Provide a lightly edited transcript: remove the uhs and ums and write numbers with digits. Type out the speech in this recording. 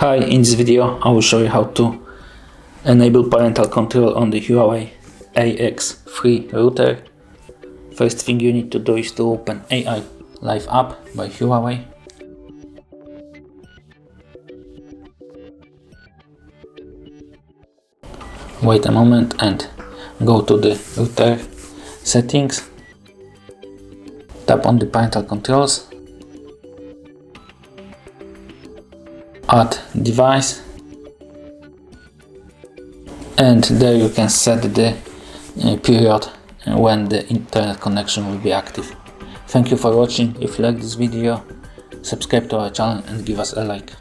Hi, in this video I will show you how to enable parental control on the HUAWEI AX3 router. First thing you need to do is to open AI Life app by Huawei. Wait a moment and go to the router settings. Tap on the parental controls. Add device, and there you can set the period when the internet connection will be active. Thank you for watching. If you like this video, subscribe to our channel and give us a like.